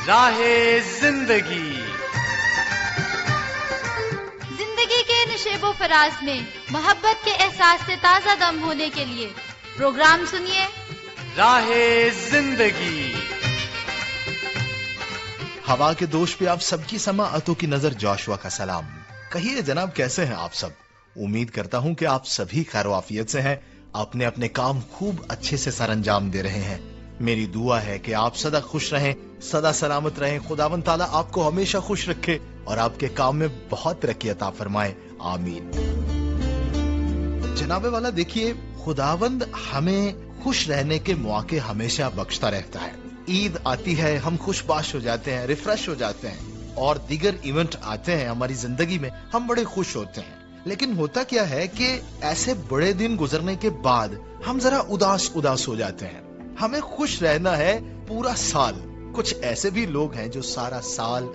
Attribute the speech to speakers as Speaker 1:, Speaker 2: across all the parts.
Speaker 1: راہ زندگی
Speaker 2: زندگی کے نشیب و فراز میں محبت کے احساس سے تازہ دم ہونے کے لیے پروگرام سنیے
Speaker 1: راہ زندگی۔
Speaker 3: ہوا کے دوش پہ آپ سب کی سماعتوں کی نظر جاشوا کا سلام۔ کہیے جناب کیسے ہیں آپ سب؟ امید کرتا ہوں کہ آپ سبھی خیر و عافیت سے ہیں، اپنے اپنے کام خوب اچھے سے سر انجام دے رہے ہیں۔ میری دعا ہے کہ آپ سدا خوش رہیں، سدا سلامت رہیں، خداوند تعالیٰ آپ کو ہمیشہ خوش رکھے اور آپ کے کام میں بہت ترقی عطا فرمائے، آمین۔ جناب والا دیکھیے، خداوند ہمیں خوش رہنے کے مواقع ہمیشہ بخشتا رہتا ہے۔ عید آتی ہے، ہم خوش باش ہو جاتے ہیں، ریفریش ہو جاتے ہیں، اور دیگر ایونٹ آتے ہیں ہماری زندگی میں، ہم بڑے خوش ہوتے ہیں۔ لیکن ہوتا کیا ہے کہ ایسے بڑے دن گزرنے کے بعد ہم ذرا اداس ہو جاتے ہیں۔ ہمیں خوش رہنا ہے پورا سال۔ کچھ ایسے بھی لوگ ہیں جو سارا سال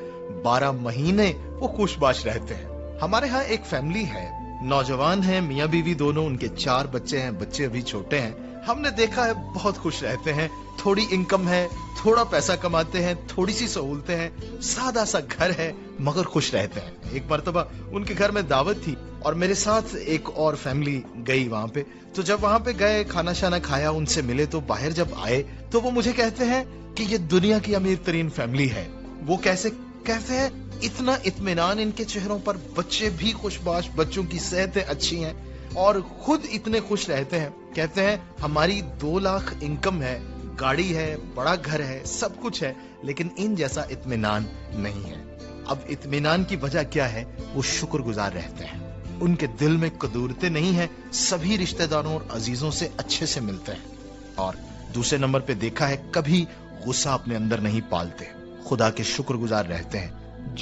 Speaker 3: 12 مہینے وہ خوش باش رہتے ہیں۔ ہمارے ہاں ایک فیملی ہے، نوجوان ہیں، میاں بیوی دونوں، ان کے 4 بچے ہیں، بچے ابھی چھوٹے ہیں۔ ہم نے دیکھا ہے بہت خوش رہتے ہیں، تھوڑی انکم ہے، تھوڑا پیسہ کماتے ہیں، تھوڑی سی سہولتیں ہیں، سادہ سا گھر ہے، مگر خوش رہتے ہیں۔ ایک مرتبہ ان کے گھر میں دعوت تھی اور میرے ساتھ ایک اور فیملی گئی وہاں پہ۔ تو جب وہاں پہ گئے، کھانا شانا کھایا، ان سے ملے، تو باہر جب آئے تو وہ مجھے کہتے ہیں کہ یہ دنیا کی امیر ترین فیملی ہے۔ وہ کیسے کہتے ہیں؟ اتنا اطمینان ان کے چہروں پر، بچے بھی خوش باش، بچوں کی صحتیں اچھی ہیں اور خود اتنے خوش رہتے ہیں۔ کہتے ہیں ہماری 2 لاکھ انکم ہے، گاڑی ہے، بڑا گھر ہے، سب کچھ ہے، لیکن ان جیسا اطمینان نہیں ہے۔ اب اطمینان کی وجہ کیا ہے؟ وہ شکر گزار رہتے ہیں، ان کے دل میں قدورتیں نہیں ہیں، سبھی رشتہ داروں اور عزیزوں سے اچھے سے ملتے ہیں۔ اور دوسرے نمبر پہ دیکھا ہے کبھی غصہ اپنے اندر نہیں پالتے، خدا کے شکر گزار رہتے ہیں۔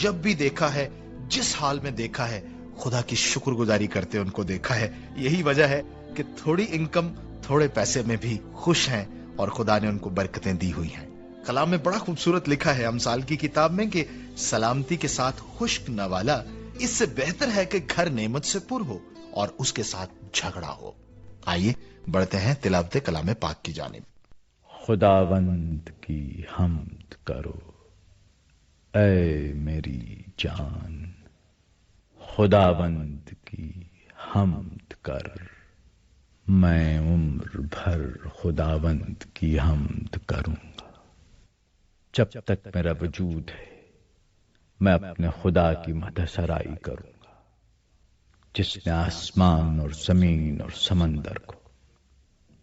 Speaker 3: جب بھی دیکھا ہے، جس حال میں دیکھا ہے، خدا کی شکر گزاری کرتے ان کو دیکھا ہے۔ یہی وجہ ہے کہ تھوڑی انکم، تھوڑے پیسے میں بھی خوش ہیں اور خدا نے ان کو برکتیں دی ہوئی ہیں۔ کلام میں بڑا خوبصورت لکھا ہے امثال کی کتاب میں کہ سلامتی کے ساتھ خشک نوالا اس سے بہتر ہے کہ گھر نعمت سے پر ہو اور اس کے ساتھ جھگڑا ہو۔ آئیے بڑھتے ہیں تلاوت کلام پاک کی جانب۔
Speaker 4: خداوند کی حمد کرو اے میری جان، خداوند کی حمد کر، میں عمر بھر خداوند کی حمد کروں گا۔ جب تک میرا وجود ہے میں اپنے خدا کی مدح سرائی کروں گا، جس نے آسمان اور زمین اور سمندر کو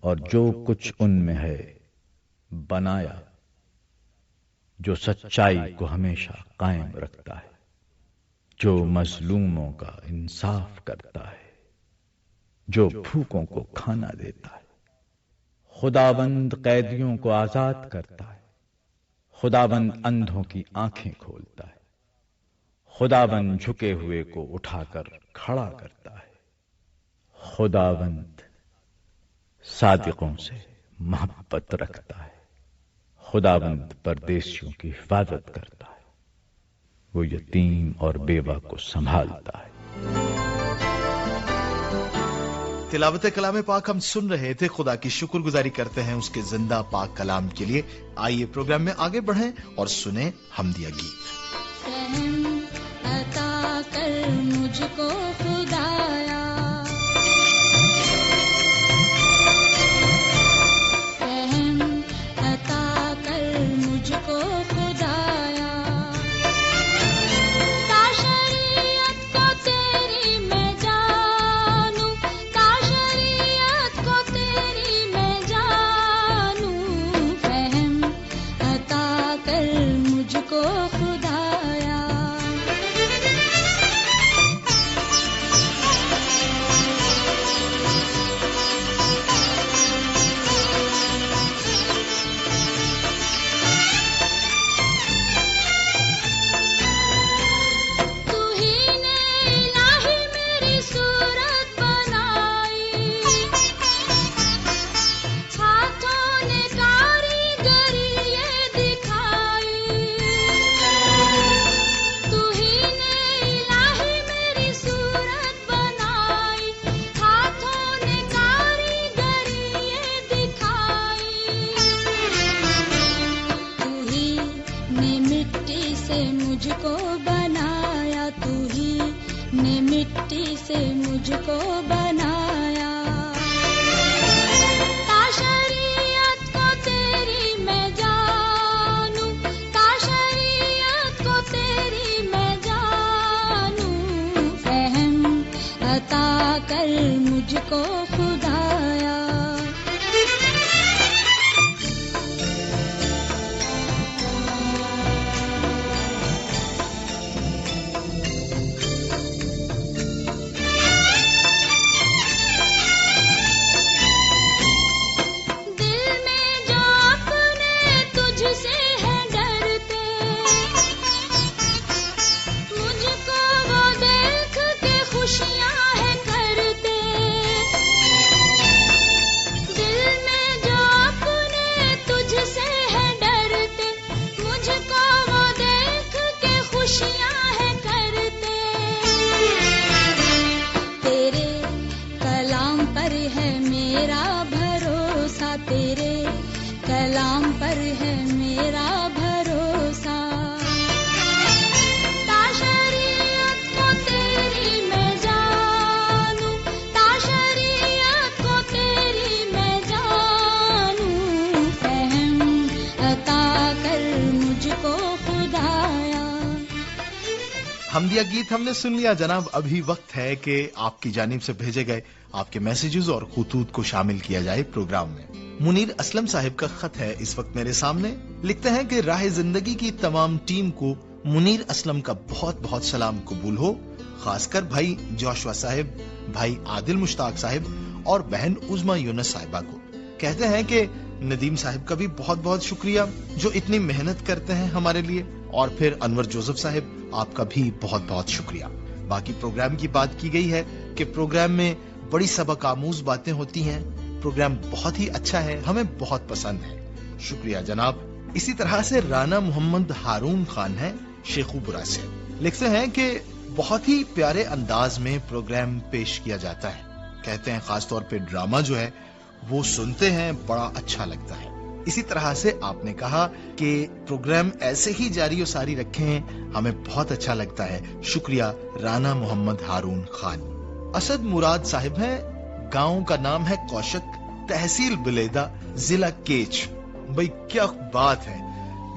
Speaker 4: اور جو کچھ ان میں ہے بنایا، جو سچائی کو ہمیشہ قائم رکھتا ہے، جو مظلوموں کا انصاف کرتا ہے، جو بھوکوں کو کھانا دیتا ہے۔ خداوند قیدیوں کو آزاد کرتا ہے، خداوند اندھوں کی آنکھیں کھولتا ہے، خداوند جھکے ہوئے کو اٹھا کر کھڑا کرتا ہے، خداوند صادقوں سے محبت رکھتا ہے، خداوند پردیسیوں کی حفاظت کرتا ہے، وہ یتیم اور بیوہ کو سنبھالتا ہے۔
Speaker 3: تلاوت کلام پاک ہم سن رہے تھے، خدا کی شکر گزاری کرتے ہیں اس کے زندہ پاک کلام کے لیے۔ آئیے پروگرام میں آگے بڑھیں اور سنیں حمدیہ گیت۔
Speaker 5: رحم عطا کر مجھ کو خدایا، رحم عطا کر مجھ کو خدایا، تا شریعت کو تیری میں جانوں، تا شریعت کو تیری میں جانوں، رحم عطا کر مجھ کو خدایا۔ से मुझको बनाया। ताशरीयत को तेरी मैं जानूं, ताशरीयत को तेरी मैं जानूं, फहम अता कर मुझको खुदाया। कलाम पर है मेरा भरोसा। ताशरीयत को तेरी मैं जानूं, ताशरीयत को तेरी मैं जानूं, फहम अता कर मुझको खुदाया।
Speaker 3: हमदिया गीत हमने सुन लिया जनाब। अभी वक्त है कि आपकी जानिब से भेजे गए आपके मैसेजेस और खुतूत को शामिल किया जाए प्रोग्राम में। मुनीर असलम साहिब का खत है इस वक्त मेरे सामने। लिखते हैं कि राह जिंदगी की तमाम टीम को मुनीर असलम का बहुत बहुत सलाम कबूल हो, खासकर भाई जोशवा साहिब, भाई आदिल मुश्ताक साहिब और बहन उज़मा यूनुस साहिबा को। कहते हैं कि नदीम साहिब का भी बहुत बहुत शुक्रिया जो इतनी मेहनत करते हैं हमारे लिए, और फिर अनवर जोसेफ साहिब आपका भी बहुत बहुत शुक्रिया। बाकी प्रोग्राम की बात की गई है कि प्रोग्राम में बड़ी सबक आमूज बातें होती हैं। प्रोग्राम बहुत ही अच्छा है, हमें बहुत पसंद है। शुक्रिया जनाब। इसी तरह से राना मोहम्मद हारून खान है शेखुपुरा से। लिखते हैं कि बहुत ही प्यारे अंदाज में प्रोग्राम पेश किया जाता है। कहते हैं खासतौर पे ड्रामा जो है वो सुनते हैं, बड़ा अच्छा लगता है। इसी तरह से आपने कहा कि प्रोग्राम ऐसे ही जारी और सारी रखें, हमें बहुत अच्छा लगता है। शुक्रिया राना मोहम्मद हारून खान। असद मुराद साहिब हैं, गांव का नाम है कौशक, तहसील बिलेदा, जिला केच। भाई क्या बात है,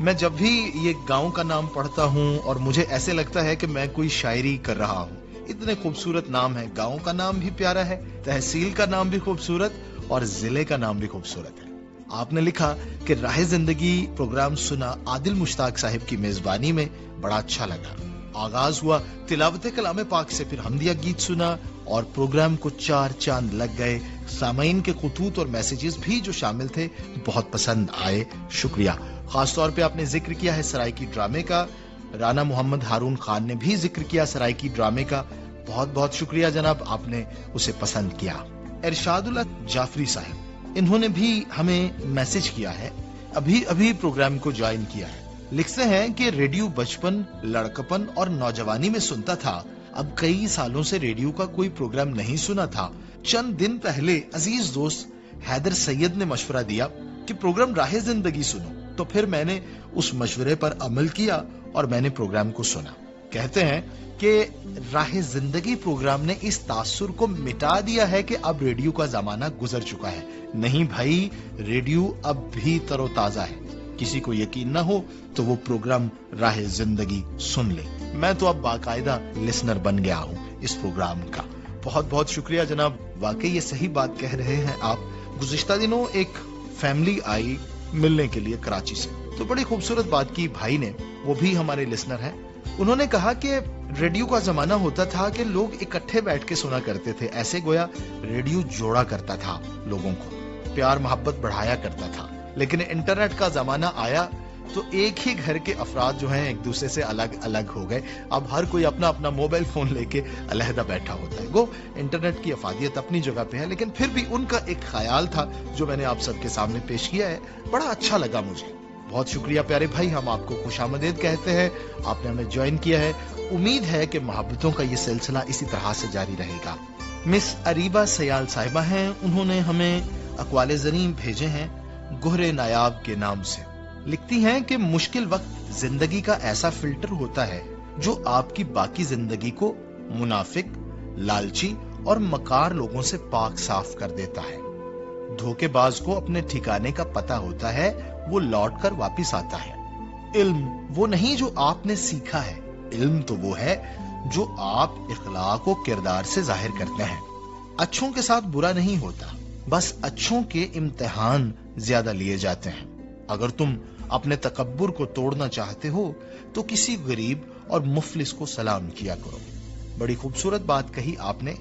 Speaker 3: मैं जब भी ये गांव का नाम पढ़ता हूँ और मुझे ऐसे लगता है कि मैं कोई शायरी कर रहा हूँ। इतने खूबसूरत नाम है, गांव का नाम भी प्यारा है, तहसील का नाम भी खूबसूरत और जिले का नाम भी खूबसूरत है। आपने लिखा कि राह जिंदगी प्रोग्राम सुना आदिल मुश्ताक साहिब की मेजबानी में, बड़ा अच्छा लगा। आगाज हुआ तिलावत कलाम पाक से, फिर हमदिया गीत सुना और प्रोग्राम को 4 चांद लग गए। सामाइन के खुतूत और मैसेजेस भी जो शामिल थे बहुत पसंद आए, शुक्रिया। खास तौर पे आपने जिक्र किया है सराइकी ड्रामे का। राना मोहम्मद हारून खान ने भी जिक्र किया सराइकी ड्रामे का, बहुत बहुत शुक्रिया जनाब, आपने उसे पसंद किया। इरशादुल्लाह जाफरी साहब, इन्होंने भी हमें मैसेज किया है, अभी अभी प्रोग्राम को ज्वाइन किया है। लिखते हैं कि रेडियो बचपन, लड़कपन और नौजवानी में सुनता था, अब कई सालों से रेडियो का कोई प्रोग्राम नहीं सुना था। चंद दिन पहले अजीज दोस्त हैदर सैयद ने मशवरा दिया कि प्रोग्राम राह जिंदगी सुनो, तो फिर मैंने उस मशवरे पर अमल किया और मैंने प्रोग्राम को सुना। कहते हैं कि राह जिंदगी प्रोग्राम ने इस तासुर को मिटा दिया है कि अब रेडियो का जमाना गुजर चुका है। नहीं भाई, रेडियो अब भी तरोताजा है। किसी को यकीन ना हो तो वो प्रोग्राम राह जिंदगी सुन ले। मैं तो अब बाकायदा लिसनर बन गया हूँ इस प्रोग्राम का। बहुत बहुत शुक्रिया जनाब, वाकई ये सही बात कह रहे हैं आप। गुज़िश्ता दिनों एक फैमिली आई मिलने के लिए कराची से, तो बड़ी खूबसूरत बात की भाई ने, वो भी हमारे लिसनर हैं। उन्होंने कहा कि रेडियो का जमाना होता था कि लोग इकट्ठे बैठ के सुना करते थे, ऐसे गोया रेडियो जोड़ा करता था लोगों को, प्यार मोहब्बत बढ़ाया करता था। लेकिन इंटरनेट का जमाना आया तो एक ही घर के अफराद जो हैं एक दूसरे से अलग अलग हो गए। अब हर कोई अपना अपना मोबाइल फोन लेके अलहदा बैठा होता है। वो इंटरनेट की अफादियत अपनी जगह पे है, लेकिन फिर भी उनका एक ख्याल था जो मैंने आप सबके सामने पेश किया है, बड़ा अच्छा लगा मुझे। बहुत शुक्रिया प्यारे भाई, हम आपको खुशामदीद कहते हैं, आपने हमें ज्वाइन किया है। उम्मीद है कि मोहब्बतों का ये सिलसिला इसी तरह से जारी रहेगा। मिस अरीबा सयाल साहिबा हैं, उन्होंने हमें अक़वाले ज़रीं भेजे हैं गोहरे नायाब के नाम से। लिखती हैं कि मुश्किल वक्त जिंदगी का ऐसा फिल्टर होता है जो आपकी बाकी जिंदगी को मुनाफिक, लालची और मकार लोगों से पाक साफ कर देता है। धोखेबाज को अपने ठिकाने का पता होता है, वो लौट कर वापिस आता है। इल्म वो नहीं जो आपने सीखा है, इल्म तो वो है जो आप इखलाक और किरदार से जाहिर करते हैं। अच्छों के साथ बुरा नहीं होता, बस अच्छों के इम्तिहान ज्यादा लिए जाते हैं। अगर तुम अपने तकब्बुर को तोड़ना चाहते हो तो किसी गरीब और मुफलिस को सलाम किया करो। बड़ी खूबसूरत बात कही आपने।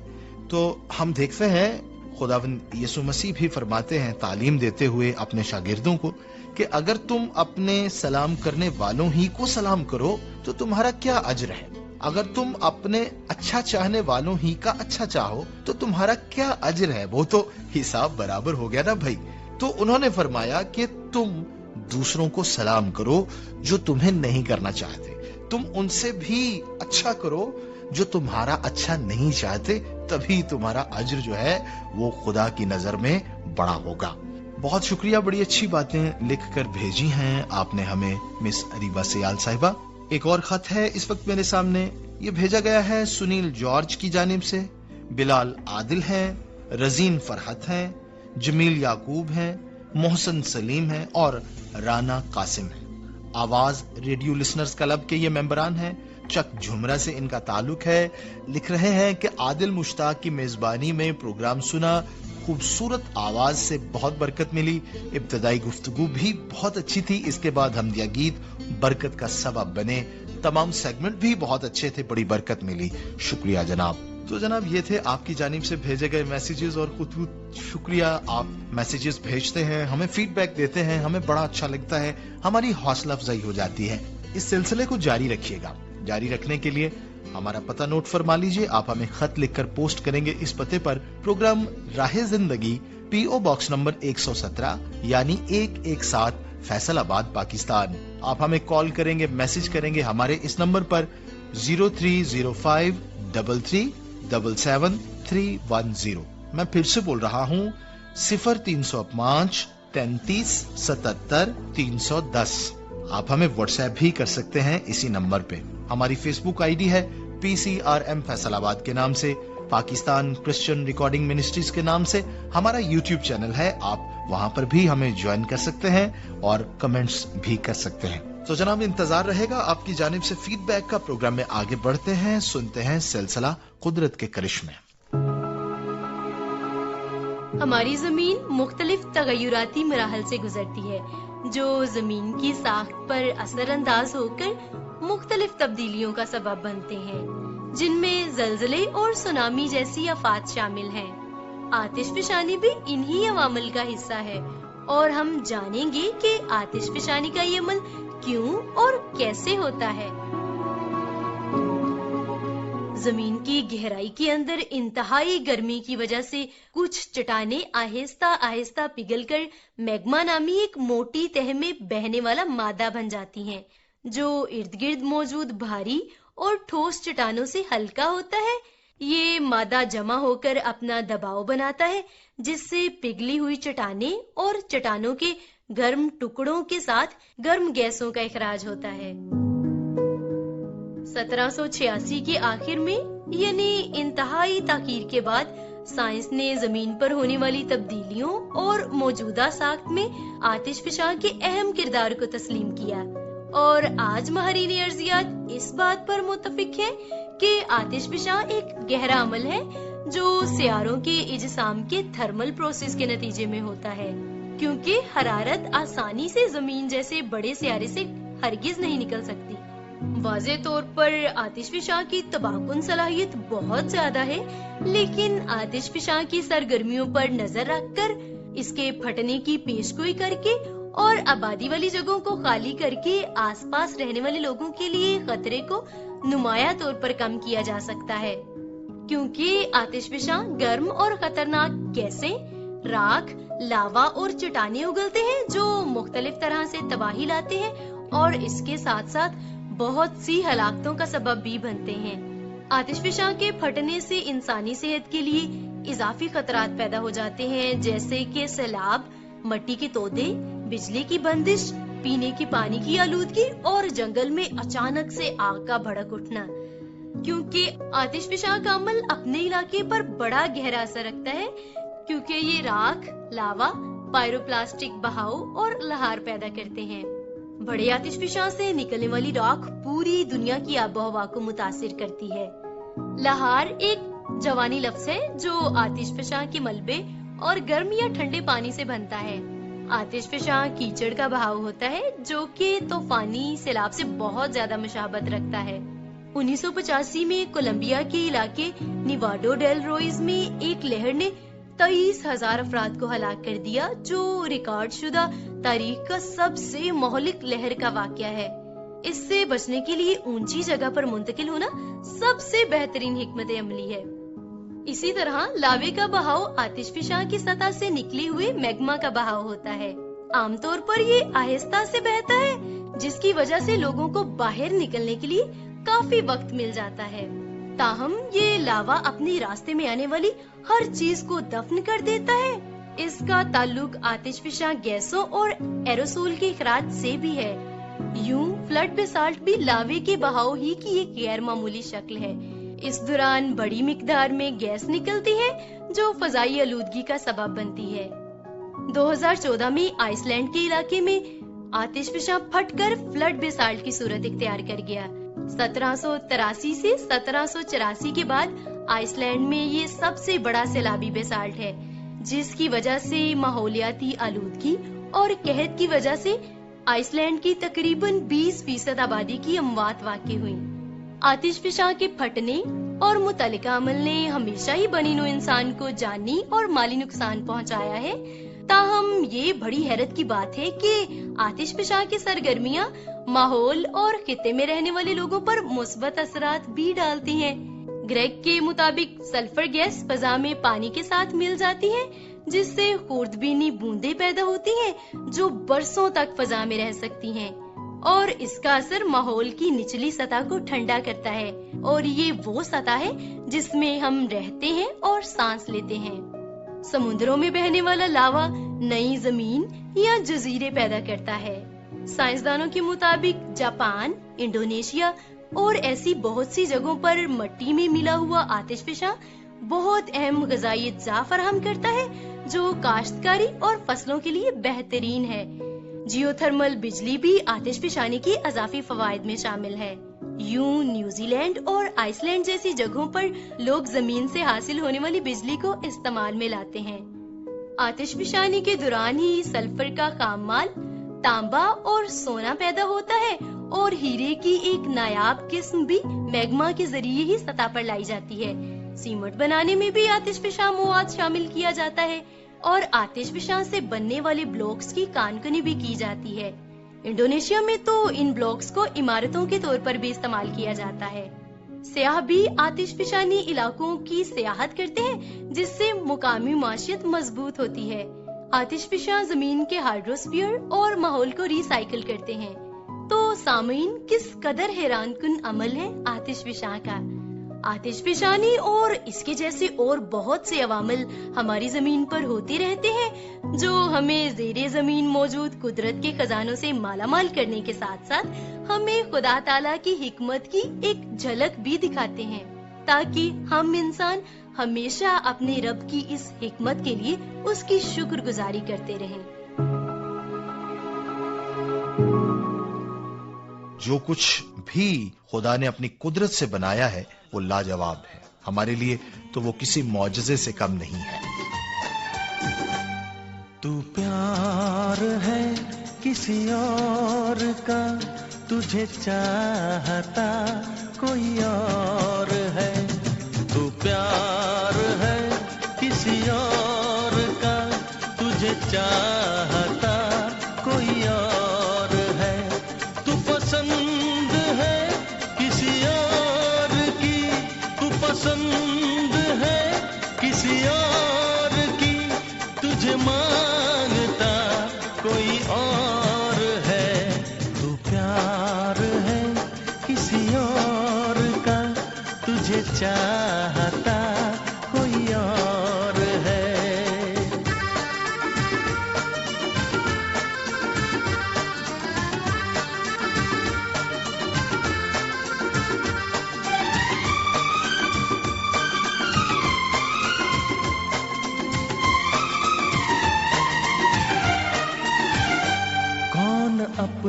Speaker 3: तो हम देखते हैं खुदावंद यीशु मसीह भी फरमाते हैं, तालीम देते हुए अपने शागिर्दों को, कि अगर तुम अपने सलाम करने वालों ही को सलाम करो तो तुम्हारा क्या अजर है। अगर तुम अपने अच्छा चाहने वालों ही का अच्छा चाहो तो तुम्हारा क्या अजर है। वो तो हिसाब बराबर हो गया ना भाई। तो उन्होंने फरमाया कि तुम दूसरों को सलाम करो जो तुम्हें नहीं करना चाहते, तुम उनसे भी अच्छा करो जो तुम्हारा अच्छा नहीं चाहते, तभी तुम्हारा अजर जो है वो खुदा की नजर में बड़ा होगा। बहुत शुक्रिया, बड़ी अच्छी बातें लिख कर भेजी हैं आपने हमें मिस अरीबा सयाल साहिबा। एक और खत है इस वक्त मेरे सामने, ये भेजा गया है सुनील जॉर्ज की जानिब से। बिलाल आदिल हैं, रजीन फरहत हैं, जमील याकूब हैं, मोहसन सलीम हैं और राना कासिम हैं। आवाज रेडियो लिसनर्स क्लब के ये मेंबरान हैं। चक झुमरा से इनका ताल्लुक है। लिख रहे हैं कि आदिल मुश्ताक की मेजबानी में प्रोग्राम सुना, खूबसूरत आवाज से बहुत बरकत मिली, इब्तदाई गुफ्तगू भी बहुत अच्छी थी, इसके बाद हमदिया गीत बरकत का सबब बने, तमाम सेगमेंट भी बहुत अच्छे थे, बड़ी बरकत मिली। शुक्रिया जनाब। तो जनाब ये थे आपकी जानिब से भेजे गए मैसेजेस, और खुद शुक्रिया, आप मैसेजेस भेजते हैं, हमें फीडबैक देते हैं, हमें बड़ा अच्छा लगता है, हमारी हौसला अफजाई हो जाती है। इस सिलसिले को जारी रखिएगा। जारी रखने के लिए हमारा पता नोट फरमा लीजिए। आप हमें खत लिखकर पोस्ट करेंगे इस पते पर, प्रोग्राम राहे जिंदगी, PO बॉक्स नंबर 117 यानी 117 फैसलाबाद पाकिस्तान। आप हमें कॉल करेंगे, मैसेज करेंगे हमारे इस नंबर पर 030533777310। मैं फिर से बोल रहा हूँ 0305 33 77 310। आप हमें व्हाट्सएप भी कर सकते हैं इसी नंबर पे। हमारी फेसबुक आईडी है PCRM फैसलाबाद के नाम से, पाकिस्तान क्रिश्चियन रिकॉर्डिंग मिनिस्ट्रीज के नाम से हमारा यूट्यूब चैनल है, आप वहां पर भी हमें ज्वाइन कर सकते हैं और कमेंट्स भी कर सकते हैं। तो जनाब इंतजार रहेगा आपकी जानिब से फीडबैक का। प्रोग्राम में आगे बढ़ते हैं, सुनते हैं सिलसिला कुदरत के करिश्मे।
Speaker 6: हमारी जमीन मुख्तलिफ तगय्युराती मराहल से गुजरती है, जो जमीन की साख्त पर असरअंदाज होकर मुख्तलिफ तब्दीलियों का सबब बनते हैं, जिनमें जलजले और सुनामी जैसी आफात शामिल हैं। आतिशफशानी भी इन्हीं अवामिल का हिस्सा है, और हम जानेंगे कि आतिशफशानी का ये अमल क्यों और कैसे होता है। जमीन की गहराई के अंदर इंतहाई गर्मी की वजह से कुछ चट्टानें आहिस्ता आहिस्ता पिघलकर मैग्मा नामी एक मोटी तह में बहने वाला मादा बन जाती हैं, जो इर्द गिर्द मौजूद भारी और ठोस चट्टानों से हल्का होता है। ये मादा जमा होकर अपना दबाव बनाता है, जिससे पिघली हुई चट्टानें और चट्टानों के गर्म टुकड़ों के साथ गर्म गैसों का इखराज होता है। 1786 के आखिर में, यानी इंतहाई ताकीर के बाद, साइंस ने जमीन पर होने वाली तब्दीलियों और मौजूदा साख्त में आतिशफशां के अहम किरदार को तस्लीम किया, और आज माहिरीन अर्जियात इस बात पर मुत्तफिक है कि आतिशफशां एक गहरा अमल है जो सियारों के इजसाम के थर्मल प्रोसेस के नतीजे में होता है, क्योंकि हरारत आसानी से जमीन जैसे बड़े सियारे से हरगिज नहीं निकल सकती। वाज़े तौर पर आतिशफशां की तबाहकुन सलाहियत बहुत ज्यादा है, लेकिन आतिशफशां की सरगर्मियों पर नजर रखकर, इसके फटने की पेशगोई करके और आबादी वाली जगहों को खाली करके आसपास रहने वाले लोगों के लिए खतरे को नुमाया तौर पर कम किया जा सकता है, क्योंकि आतिशफशां गर्म और खतरनाक गैसें, राख, लावा और चट्टानें उगलते हैं जो मुख्तलिफ तरह से तबाही लाते हैं, और इसके साथ साथ बहुत सी हलाकतों का सबब भी बनते हैं। आतिशफशां के फटने से इंसानी सेहत के लिए इजाफी खतरात पैदा हो जाते हैं, जैसे कि सैलाब, मट्टी के तोदे, बिजली की बंदिश, पीने के पानी की आलूदगी और जंगल में अचानक से आग का भड़क उठना। क्योंकि आतिश फिशां का अमल अपने इलाके पर बड़ा गहरा असर रखता है, क्योंकि ये राख, लावा, पायरोप्लास्टिक बहाव और लहार पैदा करते हैं। बड़े आतिश फिशां से निकलने वाली राख पूरी दुनिया की आबोहवा को मुतासिर करती है। लहार एक जवानी लफ्ज है जो आतिश फिशां के मलबे और गर्म या ठंडे पानी से बनता है। आतिश फिशां कीचड़ का बहाव होता है जो कि तूफानी सैलाब से बहुत ज्यादा मुशाबत रखता है। 1985 में कोलंबिया के इलाके निवाडो डेल रोइज में एक लहर ने 23,000 अफराद को हलाक कर दिया, जो रिकॉर्ड शुदा तारीख का सबसे महलिक लहर का वाकया है। इससे बचने के लिए ऊंची जगह पर मुंतकिल होना सबसे बेहतरीन हिकमत अमली है। इसी तरह लावे का बहाव आतिश फिशां की सतह से निकले हुए मैग्मा का बहाव होता है। आमतौर पर ये आहिस्ता से बहता है, जिसकी वजह से लोगों को बाहर निकलने के लिए काफी वक्त मिल जाता है। ताहम ये लावा अपने रास्ते में आने वाली हर चीज को दफन कर देता है। इसका ताल्लुक आतिश फिशां गैसों और एरोसोल के इखराज से भी है। यूं फ्लड बेसाल्ट भी लावे के बहाव ही की एक गैर मामूली शक्ल है। इस दौरान बड़ी मिकदार में गैस निकलती है जो फजाई आलूदगी का सबब बनती है। 2014 में आइसलैंड के इलाके में आतिश फिशां फटकर फ्लड बेसाल्ट की सूरत इख्तियार कर गया। 1783 से 1784 के बाद आइसलैंड में ये सबसे बड़ा सैलाबी बेसाल्ट है, जिसकी वजह से माहौलियाती आलूदगी और कहत की वजह से आइसलैंड की तकरीबन 20% आबादी की अमवात वाक़ई हुई। आतिश फिशां के फटने और मुतल्लिका अमल ने हमेशा ही बनीनो इंसान को जानी और माली नुकसान पहुंचाया है। ताहम ये बड़ी हैरत की बात है कि आतिश फिशां की सरगर्मियां माहौल और खित्ते में रहने वाले लोगों पर मुस्बत असरात भी डालती हैं। ग्रेग के मुताबिक सल्फर गैस फजा में पानी के साथ मिल जाती है, जिससे खूर्दबीनी बूंदें पैदा होती हैं जो बरसों तक फजा में रह सकती हैं, और इसका असर माहौल की निचली सतह को ठंडा करता है, और ये वो सतह है जिसमें हम रहते हैं और सांस लेते हैं। समुद्रों में बहने वाला लावा नई जमीन या जजीरे पैदा करता है। साइंसदानों के मुताबिक जापान, इंडोनेशिया और ऐसी बहुत सी जगहों पर मट्टी में मिला हुआ आतिश फिशां बहुत अहम ग़िज़ाई अज्जा फराहम करता है, जो काश्तकारी और फसलों के लिए बेहतरीन है। जियोथर्मल बिजली भी आतिश फिशानी की अज़ाफ़ी फवाइद में शामिल है। यूं न्यूजीलैंड और आइसलैंड जैसी जगहों पर लोग जमीन से हासिल होने वाली बिजली को इस्तेमाल में लाते हैं। आतिश फिशानी के दौरान ही सल्फर का खाम माल, तांबा और सोना पैदा होता है, और हीरे की एक नायाब किस्म भी मैग्मा के जरिए ही सतह पर लाई जाती है। सीमेंट बनाने में भी आतिश फिशां मवाद शामिल किया जाता है, और आतिश फिशां से बनने वाले ब्लॉक्स की कानकनी भी की जाती है। इंडोनेशिया में तो इन ब्लॉक्स को इमारतों के तौर पर भी इस्तेमाल किया जाता है। सयाह भी आतिश फिशानी इलाकों की सियाहत करते हैं, जिससे मुकामी माशियत मजबूत होती है। आतिश फिशां जमीन के हाइड्रोस्फीयर और माहौल को रिसाइकिल करते हैं। तो सामीन, किस कदर हैरानकुन अमल है आतिश फिशां का। आतिश फिशानी और इसके जैसे और बहुत से अवामिल हमारी जमीन पर होते रहते हैं, जो हमें ज़ेरे जमीन मौजूद कुदरत के खजानों से मालामाल करने के साथ साथ हमें खुदा ताला की हिकमत की एक झलक भी दिखाते हैं, ताकि हम इंसान हमेशा अपने रब की इस हिकमत के लिए उसकी शुक्रगुजारी करते रहें।
Speaker 3: जो कुछ भी खुदा ने अपनी कुदरत से बनाया है वो लाजवाब है। हमारे लिए तो वो किसी मौजज़े से कम नहीं है।
Speaker 7: तू प्यार है किसी और का, तुझे चाहता कोई और है। तू प्यार है किसी और का, तुझे चाहता कोई और है। तू पसंद है किसी और की, तू पसंद है किसी और की, तुझे मांगता कोई और है। तू प्यार है किसी और का, तुझे चाहता कोई और है।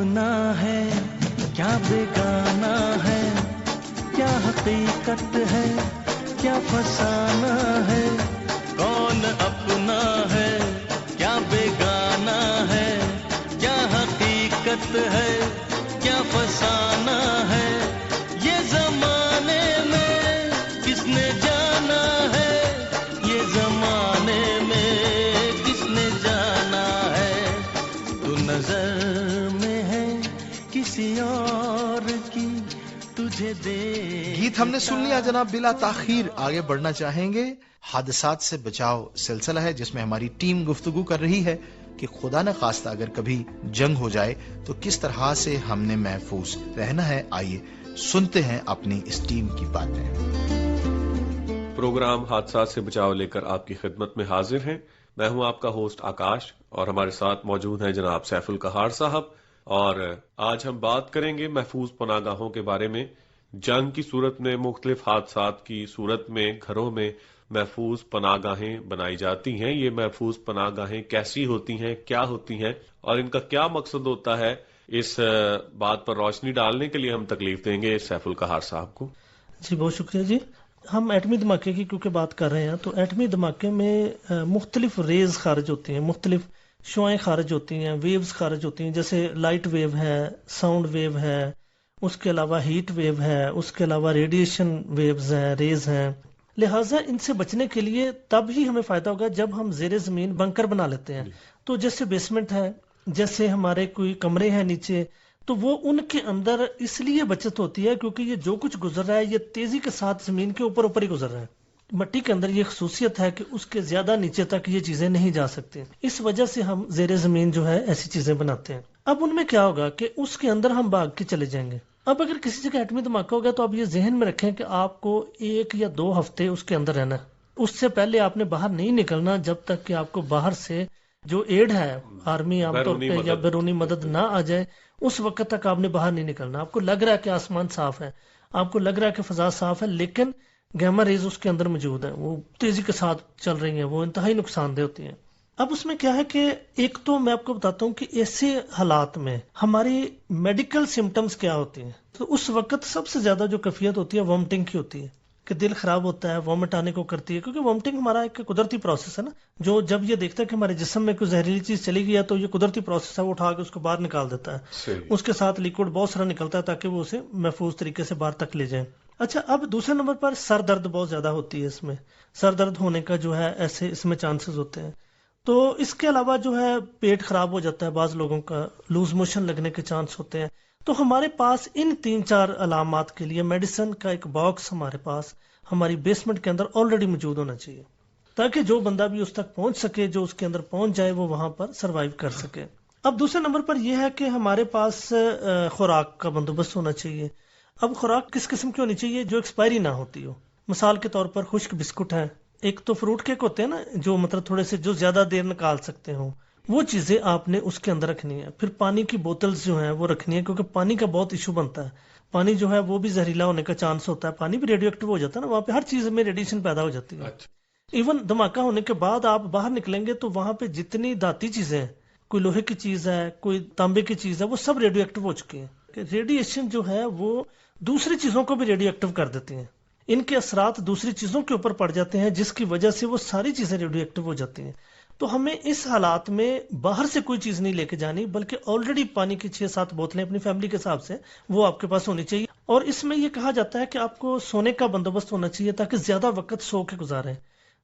Speaker 7: अपना है क्या बेगाना है, क्या हकीकत है क्या फसाना है, कौन अपना है क्या बेगाना है, क्या हकीकत है क्या फसाना है, ये जमाने में किसने जाना है, ये जमाने में किसने जाना है, तू नजर में है किसी और की तुझे दे।
Speaker 3: गीत हमने सुन लिया जनाब, बिला ताखीर आगे बढ़ना चाहेंगे। हादसात से बचाव सिलसिला है जिसमें हमारी टीम गुफ्तगू कर रही है कि खुदा न खास्ता अगर कभी जंग हो जाए तो किस तरह से हमने महफूज रहना है। आइए सुनते हैं अपनी इस टीम की बातें।
Speaker 8: प्रोग्राम हादसा से बचाव लेकर आपकी खिदमत में हाजिर हैं। मैं हूं आपका होस्ट आकाश और हमारे साथ मौजूद हैं जनाब सैफुल कहार साहब। और आज हम बात करेंगे महफूज पनागाहों के बारे में। जंग की सूरत में, मुख्तलिफ हादसात की सूरत में घरों में महफूज पनागाहें बनाई जाती हैं। ये महफूज पनागाहें कैसी होती हैं, क्या होती हैं और इनका क्या मकसद होता है, इस बात पर रोशनी डालने के लिए हम तकलीफ देंगे सैफुल कहार साहब को।
Speaker 9: जी बहुत शुक्रिया जी। हम एटमी धमाके की क्योंकि बात कर रहे हैं, तो एटमी धमाके में मुख्तलिफ रेज खारिज होती हैं, मुख्तलिफ शुआएं खारिज होती हैं, वेव्स खारिज होती हैं। जैसे लाइट वेव है, साउंड वेव है, उसके अलावा हीट वेव है, उसके अलावा रेडिएशन वेव्स हैं, रेज हैं। लिहाजा इनसे बचने के लिए तब ही हमें फायदा होगा जब हम जेर जमीन बंकर बना लेते हैं। तो जैसे बेसमेंट है, जैसे हमारे कोई कमरे हैं नीचे, तो वो उनके अंदर इसलिए बचत होती है क्योंकि ये जो कुछ गुजर रहा है ये तेजी के साथ जमीन के ऊपर ऊपर ही गुजर रहा है। मिट्टी के अंदर ये खसूसियत है कि उसके ज्यादा नीचे तक ये चीजें नहीं जा सकती। इस वजह से हम जेर जमीन जो है ऐसी चीजें बनाते हैं। अब उनमें क्या होगा कि उसके अंदर हम भाग के चले जाएंगे। अब अगर किसी जगह एटमी धमाका हो गया तो आप ये जहन में रखें कि आपको 1 या 2 हफ्ते उसके अंदर रहना है। उससे पहले आपने बाहर नहीं निकलना जब तक कि आपको बाहर से जो एड है, आर्मी आमतौर पर या बैरूनी मदद ना आ जाए, उस वक्त तक आपने बाहर नहीं निकलना। आपको लग रहा है कि आसमान साफ है, आपको लग रहा है कि फजा साफ है, लेकिन गैमा रेज उसके अंदर मौजूद है, वो तेजी के साथ चल रही हैं, वो इंतहाई नुकसानदेह होती हैं। अब उसमें क्या है कि एक तो मैं आपको बताता हूँ कि ऐसे हालात में हमारी मेडिकल सिम्टम्स क्या होती हैं। तो उस वक्त सबसे ज्यादा जो कैफियत होती है वॉमिटिंग की होती है, कि दिल खराब होता है, वॉमिट आने को करती है, क्योंकि वॉमिटिंग हमारा एक कुदरती प्रोसेस है ना, जो जब ये देखता है कि हमारे जिस्म में कोई जहरीली चीज चली गई है तो ये कुदरती प्रोसेस है, वो उठा के उसको बाहर निकाल देता है। उसके साथ लिक्विड बहुत सारा निकलता है ताकि वो उसे महफूज तरीके से बाहर तक ले जाए। अच्छा, अब दूसरे नंबर पर सर दर्द बहुत ज्यादा होती है। इसमें सर दर्द होने का जो है ऐसे इसमें चांसेस होते हैं। तो इसके अलावा जो है पेट खराब हो जाता है, बाज लोगों का लूज मोशन लगने के चांस होते हैं। तो हमारे पास इन 3-4 अलामात के लिए मेडिसिन का एक बॉक्स हमारे पास हमारी बेसमेंट के अंदर ऑलरेडी मौजूद होना चाहिए, ताकि जो बंदा भी उस तक पहुंच सके, जो उसके अंदर पहुंच जाए, वो वहां पर सरवाइव कर सके। अब दूसरे नंबर पर यह है कि हमारे पास खुराक का बंदोबस्त होना चाहिए। अब खुराक किस किस्म की होनी चाहिए? जो एक्सपायरी ना होती हो। मिसाल के तौर पर खुश्क बिस्कुट है, एक तो फ्रूट केक होते हैं ना, जो मतलब थोड़े से जो ज्यादा देर निकाल सकते हो, वो चीजें आपने उसके अंदर रखनी है। फिर पानी की बोतल्स जो हैं वो रखनी है, क्योंकि पानी का बहुत इशू बनता है। पानी जो है वो भी जहरीला होने का चांस होता है, पानी भी रेडियो एक्टिव हो जाता है ना, वहाँ पे हर चीज में रेडिएशन पैदा हो जाती है। इवन धमाका होने के बाद आप बाहर निकलेंगे तो वहां पे जितनी धाती चीजें हैं, कोई लोहे की चीज है, कोई तांबे की चीज है, वो सब रेडियो एक्टिव हो चुकी है। रेडिएशन जो है वो दूसरी चीजों को भी रेडियो एक्टिव कर देती है। इनके असरात दूसरी चीजों के ऊपर पड़ जाते हैं, जिसकी वजह से वो सारी चीजें रेडियो एक्टिव हो जाती हैं। तो हमें इस हालात में बाहर से कोई चीज नहीं लेके जानी, बल्कि ऑलरेडी पानी की 6-7 बोतलें अपनी फैमिली के हिसाब से वो आपके पास होनी चाहिए। और इसमें यह कहा जाता है कि आपको सोने का बंदोबस्त होना चाहिए, ताकि ज्यादा वक्त सो के गुजारें।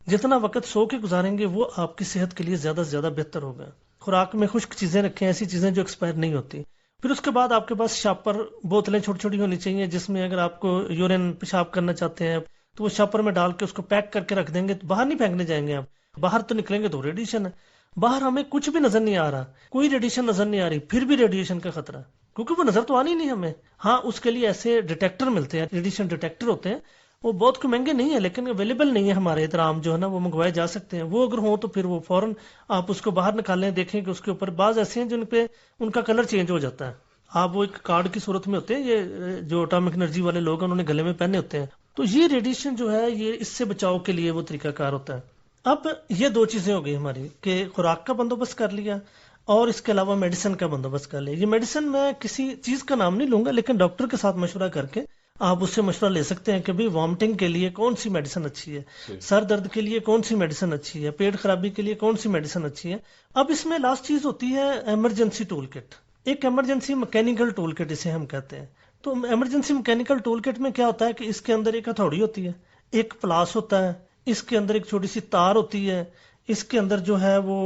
Speaker 9: जितना वक्त सो के गुजारेंगे वो आपकी सेहत के लिए ज्यादा से ज्यादा बेहतर होगा। खुराक में खुश्क चीजें रखें, ऐसी चीजें जो एक्सपायर नहीं होती। फिर उसके बाद आपके पास शापर बोतलें छोटी छोटी होनी चाहिए, जिसमें अगर आपको यूरिन पेशाब करना चाहते हैं तो वो शापर में डाल के उसको पैक करके रख देंगे। तो बाहर नहीं फेंकने जाएंगे आप, बाहर तो निकलेंगे तो रेडिएशन है। बाहर हमें कुछ भी नजर नहीं आ रहा, कोई रेडिएशन नजर नहीं आ रही, फिर भी रेडिएशन का खतरा, क्योंकि वो नजर तो आनी नहीं हमें। हाँ, उसके लिए ऐसे डिटेक्टर मिलते हैं, रेडिएशन डिटेक्टर होते हैं, वो बहुत महंगे नहीं है लेकिन अवेलेबल नहीं है हमारे इधर आम जो है ना, वो मंगवाए जा सकते हैं। वो अगर हो तो फिर वो फौरन आप उसको बाहर निकालें, देखें कि उसके ऊपर बाज ऐसे हैं जिन पे उनका कलर चेंज हो जाता है। आप वो एक कार्ड की सूरत में होते हैं, ये जो एटॉमिक एनर्जी वाले लोग हैं उन्होंने गले में पहने होते हैं। तो ये रेडिएशन जो है ये इससे बचाव के लिए वो तरीकाकार होता है। اب یہ دو چیزیں ہو گئی ہماری کہ خوراک کا بندوبست کر لیا اور اس کے علاوہ میڈیسن کا بندوبست کر لیا. یہ میڈیسن میں کسی چیز کا نام نہیں لوں گا، لیکن ڈاکٹر کے ساتھ مشورہ کر کے آپ اس سے مشورہ لے سکتے ہیں کہ بھئی وامٹنگ کے لیے کون سی میڈیسن اچھی ہے، سر درد کے لیے کون سی میڈیسن اچھی ہے، پیٹ خرابی کے لیے کون سی میڈیسن اچھی ہے. اب اس میں لاسٹ چیز ہوتی ہے ایمرجنسی ٹول کٹ. ایک ایمرجنسی میکینیکل ٹول کٹ اسے ہم کہتے ہیں. تو ایمرجنسی میکینیکل ٹول کٹ میں کیا ہوتا ہے کہ اس کے اندر ایک ہتھوڑی ہوتی ہے، ایک پلاس ہوتا ہے، اس کے اندر ایک چھوٹی سی تار ہوتی ہے، اس کے اندر جو ہے وہ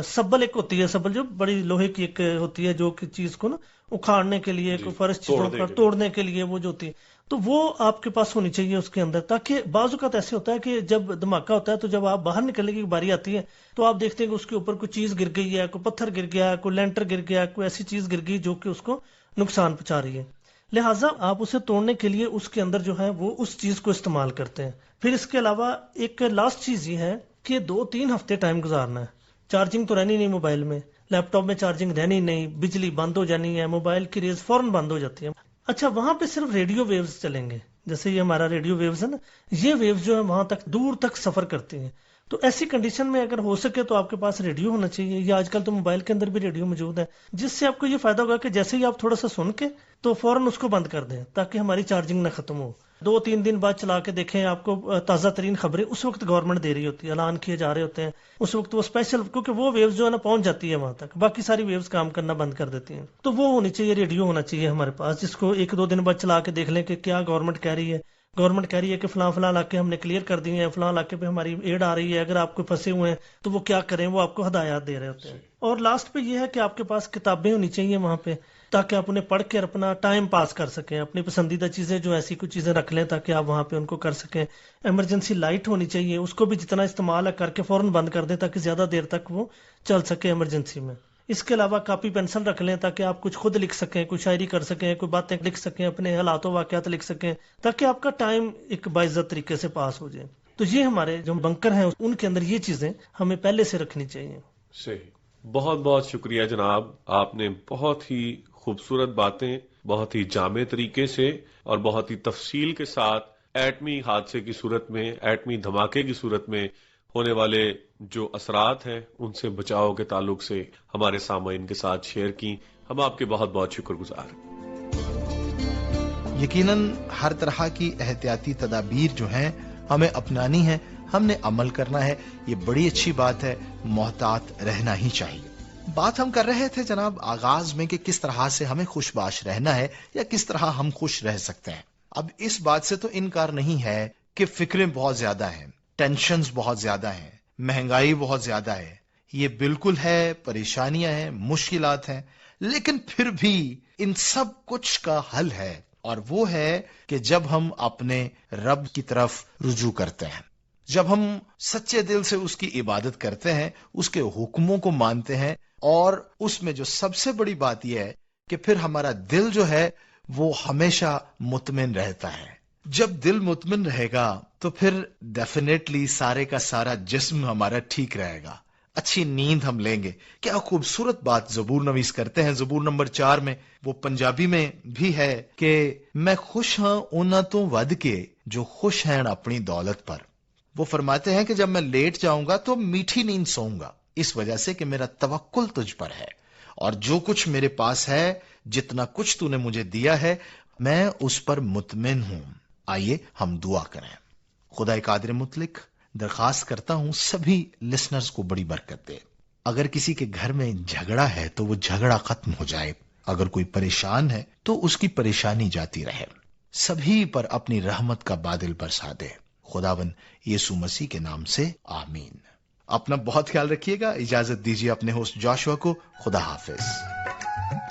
Speaker 9: سبل ایک ہوتی ہے، سبل جو بڑی لوہے کی ایک ہوتی ہے جو کہ چیز کو نا اکھاڑنے کے لیے، کوئی فرش چیزوں پر توڑنے کے لیے وہ جو ہوتی ہے، تو وہ آپ کے پاس ہونی چاہیے اس کے اندر. تاکہ بعض اوقات ایسے ہوتا ہے کہ جب دھماکہ ہوتا ہے تو جب آپ باہر نکلنے کی باری آتی ہے تو آپ دیکھتے ہیں کہ اس کے اوپر کوئی چیز گر گئی ہے، کوئی پتھر گر گیا، کوئی لینٹر گر گیا، کوئی ایسی چیز گر گئی جو کہ اس کو نقصان پہنچا رہی ہے. لہٰذا آپ اسے توڑنے کے لیے اس کے اندر جو ہے وہ اس چیز کو استعمال کرتے ہیں. پھر اس کے علاوہ ایک لاسٹ چیز یہ ہے کہ 2-3 ہفتے ٹائم گزارنا ہے. چارجنگ تو رہنی نہیں موبائل میں، لیپ ٹاپ میں چارجنگ رہنی نہیں، بجلی بند ہو جانی ہے، موبائل کی ریز فوراً بند ہو جاتی ہے. اچھا وہاں پہ صرف ریڈیو ویوز چلیں گے، جیسے یہ ہمارا ریڈیو ویوز ہے نا، یہ ویوز جو ہے وہاں تک دور تک سفر کرتی ہیں. تو ایسی کنڈیشن میں اگر ہو سکے تو آپ کے پاس ریڈیو ہونا چاہیے، یا آج کل تو موبائل کے اندر بھی ریڈیو موجود ہے، جس سے آپ کو یہ فائدہ ہوگا کہ جیسے ہی آپ تھوڑا سا سن کے تو فوراً اس کو بند کر دیں تاکہ ہماری چارجنگ نہ ختم ہو. 2-3 دن بعد چلا کے دیکھیں، آپ کو تازہ ترین خبریں اس وقت گورنمنٹ دے رہی ہوتی ہے، اعلان کیے جا رہے ہوتے ہیں اس وقت، وہ اسپیشل کیونکہ وہ ویوز جو ہے نا پہنچ جاتی ہے وہاں تک، باقی ساری ویوز کام کرنا بند کر دیتی ہیں. تو وہ ہونی چاہیے، ریڈیو ہونا چاہیے ہمارے پاس، جس کو 1-2 دن بعد چلا کے دیکھ لیں کہ کیا گورنمنٹ کہہ رہی ہے. گورنمنٹ کہہ رہی ہے کہ فلاں علاقے ہم نے کلیئر کر دیے ہیں، فلاں علاقے پہ ہماری ایڈ آ رہی ہے، اگر آپ کو پھنسے ہوئے ہیں تو وہ کیا کریں، وہ آپ کو ہدایات دے رہے ہوتے ہیں. اور لاسٹ پہ یہ ہے کہ آپ کے پاس کتابیں ہونی چاہیے وہاں پہ، تاکہ آپ انہیں پڑھ کے اپنا ٹائم پاس کر سکیں، اپنی پسندیدہ چیزیں جو ایسی کچھ چیزیں رکھ لیں تاکہ آپ وہاں پہ ان کو کر سکیں. ایمرجنسی لائٹ ہونی چاہیے، اس کو بھی جتنا استعمال ہے کر کے فوراً بند کر دیں تاکہ زیادہ دیر تک وہ چل سکے ایمرجنسی میں. اس کے علاوہ کاپی پینسل رکھ لیں تاکہ آپ کچھ خود لکھ سکیں، کوئی شاعری کر سکیں، کوئی باتیں لکھ سکیں، اپنے حالات و واقعات لکھ سکیں، تاکہ آپ کا ٹائم ایک باعزت طریقے سے پاس ہو جائے. تو یہ ہمارے جو بنکر ہیں ان کے اندر یہ چیزیں ہمیں پہلے سے رکھنی چاہیے.
Speaker 8: صحیح. بہت بہت شکریہ جناب، آپ نے بہت ہی خوبصورت باتیں بہت ہی جامع طریقے سے اور بہت ہی تفصیل کے ساتھ ایٹمی حادثے کی صورت میں، ایٹمی دھماکے کی صورت میں ہونے والے جو اثرات ہیں ان سے بچاؤ کے تعلق سے ہمارے سامعین کے ساتھ شیئر کی. ہم آپ کے بہت بہت شکر گزار ہیں.
Speaker 3: یقیناً ہر طرح کی احتیاطی تدابیر جو ہیں ہمیں اپنانی ہے، ہم نے عمل کرنا ہے، یہ بڑی اچھی بات ہے، محتاط رہنا ہی چاہیے. بات ہم کر رہے تھے جناب آغاز میں کہ کس طرح سے ہمیں خوش باش رہنا ہے یا کس طرح ہم خوش رہ سکتے ہیں. اب اس بات سے تو انکار نہیں ہے کہ فکریں بہت زیادہ ہیں، ٹینشنز بہت زیادہ ہیں، مہنگائی بہت زیادہ ہے، یہ بالکل ہے، پریشانیاں ہیں، مشکلات ہیں، لیکن پھر بھی ان سب کچھ کا حل ہے، اور وہ ہے کہ جب ہم اپنے رب کی طرف رجوع کرتے ہیں، جب ہم سچے دل سے اس کی عبادت کرتے ہیں، اس کے حکموں کو مانتے ہیں، اور اس میں جو سب سے بڑی بات یہ ہے کہ پھر ہمارا دل جو ہے وہ ہمیشہ مطمئن رہتا ہے. جب دل مطمئن رہے گا تو پھر ڈیفینیٹلی سارے کا سارا جسم ہمارا ٹھیک رہے گا، اچھی نیند ہم لیں گے. کیا خوبصورت بات زبور نویس کرتے ہیں زبور نمبر 4 میں، وہ پنجابی میں بھی ہے کہ میں خوش ہوں انہاں تو ود کے جو خوش ہیں اپنی دولت پر. وہ فرماتے ہیں کہ جب میں لیٹ جاؤں گا تو میٹھی نیند سوؤں گا، اس وجہ سے کہ میرا توکل تجھ پر ہے، اور جو کچھ میرے پاس ہے، جتنا کچھ تو نے مجھے دیا ہے، میں اس پر مطمئن ہوں. آئیے ہم دعا کریں. خدا قادر مطلق، درخواست کرتا ہوں سبھی لسنرز کو بڑی برکت دے. اگر کسی کے گھر میں جھگڑا ہے تو وہ جھگڑا ختم ہو جائے، اگر کوئی پریشان ہے تو اس کی پریشانی جاتی رہے. سبھی پر اپنی رحمت کا بادل برسا دے. خداوند یسوع مسیح کے نام سے آمین. اپنا بہت خیال رکھیے گا. اجازت دیجیے اپنے ہوسٹ جاشوا کو. خدا حافظ.